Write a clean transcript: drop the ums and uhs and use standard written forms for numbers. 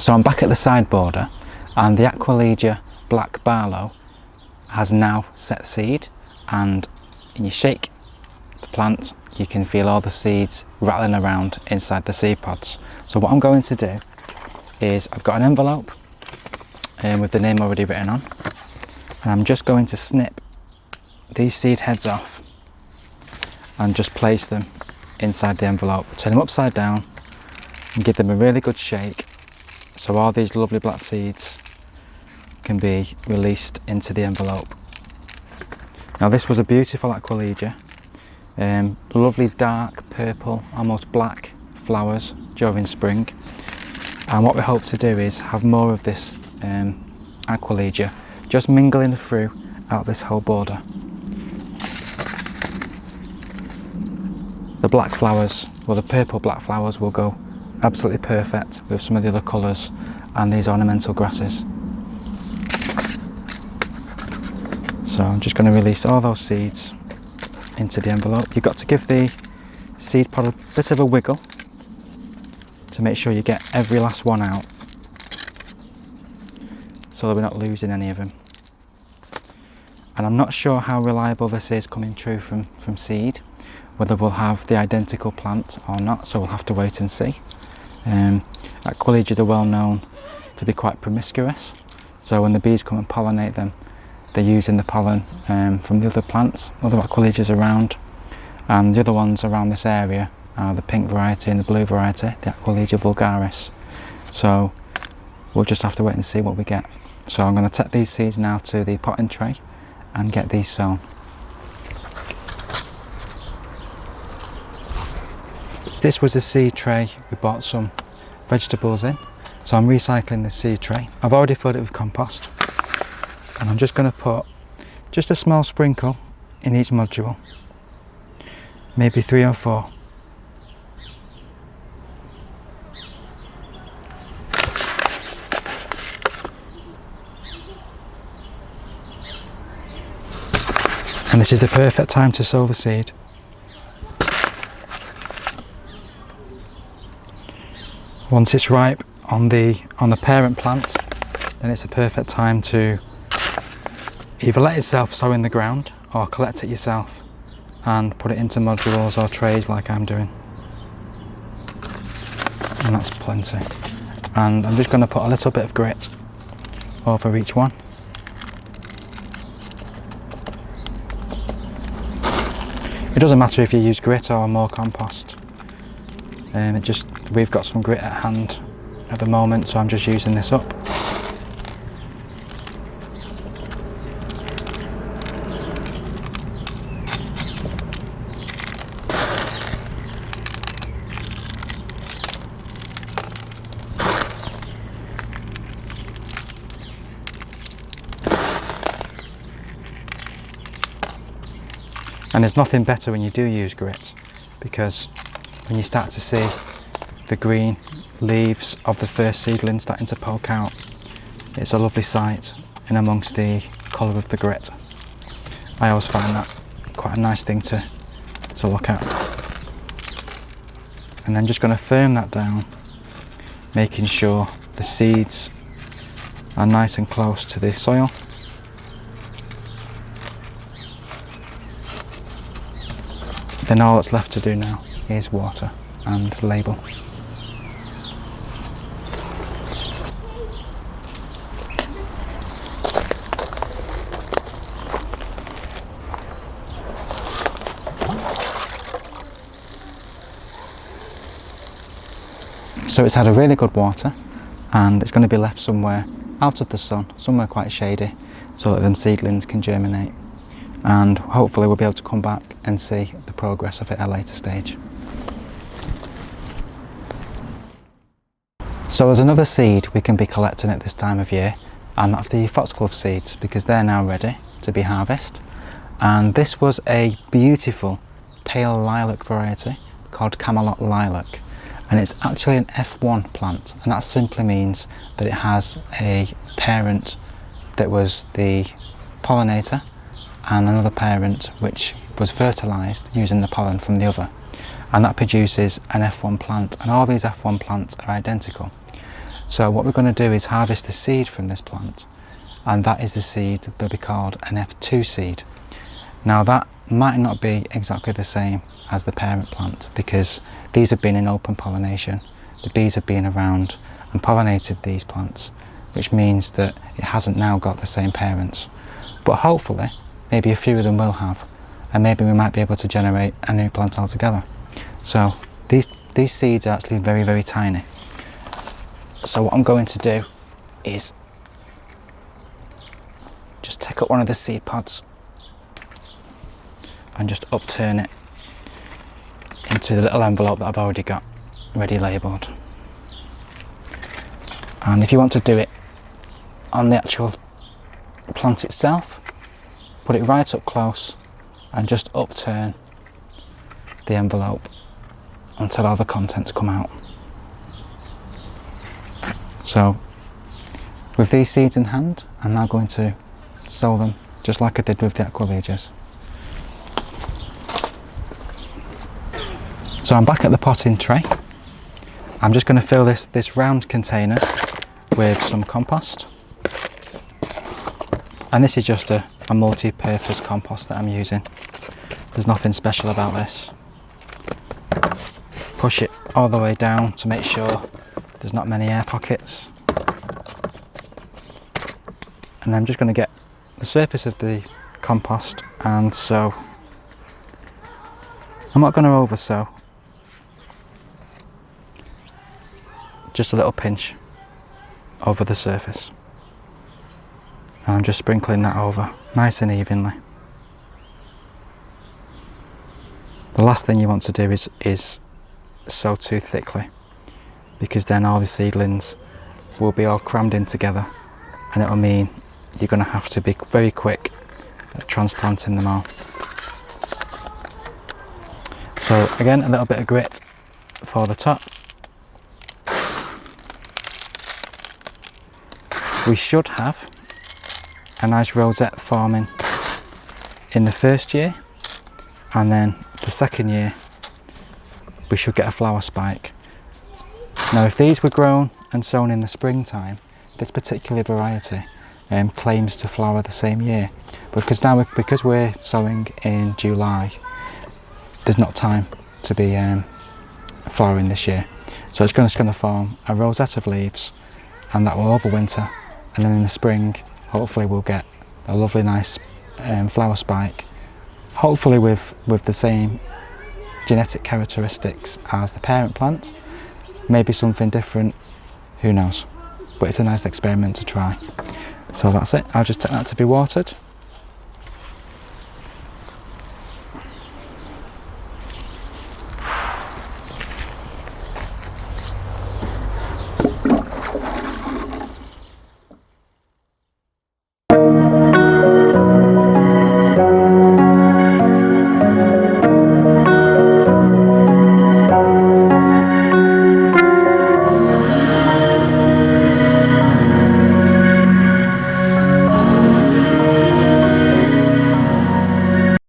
So I'm back at the side border, and the Aquilegia Black Barlow has now set seed, and when you shake the plant you can feel all the seeds rattling around inside the seed pods. So what I'm going to do is, I've got an envelope with the name already written on, and I'm just going to snip these seed heads off and just place them inside the envelope. Turn them upside down and give them a really good shake so all these lovely black seeds can be released into the envelope. Now this was a beautiful Aquilegia, lovely dark purple, almost black flowers during spring, and what we hope to do is have more of this Aquilegia just mingling through out this whole border. The black flowers, well, the purple black flowers will go absolutely perfect with some of the other colours and these ornamental grasses. So I'm just going to release all those seeds into the envelope. You've got to give the seed pod a bit of a wiggle to make sure you get every last one out, so that we're not losing any of them. And I'm not sure how reliable this is coming true from seed, whether we'll have the identical plant or not, so we'll have to wait and see. Aquilegias are well known to be quite promiscuous, so when the bees come and pollinate them, they're using the pollen from the other plants, other Aquilegias around, and the other ones around this area are the pink variety and the blue variety, the Aquilegia vulgaris. So we'll just have to wait and see what we get. So I'm going to take these seeds now to the potting tray and get these sown. This was a seed tray we bought some vegetables in, so I'm recycling this seed tray. I've already filled it with compost, and I'm just going to put just a small sprinkle in each module, maybe 3 or 4. And this is the perfect time to sow the seed. Once it's ripe on the parent plant, then it's a perfect time to either let itself sow in the ground or collect it yourself and put it into modules or trays like I'm doing. And that's plenty. And I'm just going to put a little bit of grit over each one. It doesn't matter if you use grit or more compost. We've got some grit at hand at the moment, so I'm just using this up. And there's nothing better when you do use grit, because when you start to see the green leaves of the first seedling starting to poke out, it's a lovely sight in amongst the colour of the grit. I always find that quite a nice thing to look at. And then just going to firm that down, making sure the seeds are nice and close to the soil. Then all that's left to do now is water and label. So it's had a really good water, and it's going to be left somewhere out of the sun, somewhere quite shady, so that them seedlings can germinate, and hopefully we'll be able to come back and see the progress of it at a later stage. So there's another seed we can be collecting at this time of year, and that's the foxglove seeds, because they're now ready to be harvested. And this was a beautiful pale lilac variety called Camelot Lilac, and it's actually an F1 plant, and that simply means that it has a parent that was the pollinator and another parent which was fertilised using the pollen from the other, and that produces an F1 plant, and all these F1 plants are identical. So what we're going to do is harvest the seed from this plant, and that is the seed that will be called an F2 seed. Now that might not be exactly the same as the parent plant, because these have been in open pollination. The bees have been around and pollinated these plants, which means that it hasn't now got the same parents. But hopefully, maybe a few of them will have, and maybe we might be able to generate a new plant altogether. So these seeds are actually very, very tiny. So what I'm going to do is just take up one of the seed pods and just upturn it into the little envelope that I've already got ready labelled. And if you want to do it on the actual plant itself, put it right up close and just upturn the envelope until all the contents come out. So with these seeds in hand, I'm now going to sow them just like I did with the Aquilegias. So I'm back at the potting tray. I'm just going to fill this round container with some compost. And this is just a multi-purpose compost that I'm using. There's nothing special about this. Push it all the way down to make sure there's not many air pockets. And I'm just going to get the surface of the compost and sow. I'm not going to over sow. Just a little pinch over the surface. And I'm just sprinkling that over nice and evenly. The last thing you want to do is sow too thickly, because then all the seedlings will be all crammed in together, and it'll mean you're going to have to be very quick at transplanting them all. So again, a little bit of grit for the top. We should have a nice rosette forming in the first year, and then the second year we should get a flower spike. Now if these were grown and sown in the springtime, this particular variety claims to flower the same year, because we're sowing in July, there's not time to be flowering this year. So it's just going to form a rosette of leaves, and that will overwinter, and then in the spring hopefully we'll get a lovely nice flower spike, hopefully with the same genetic characteristics as the parent plant, maybe something different, who knows, but it's a nice experiment to try. So that's it, I'll just take that to be watered.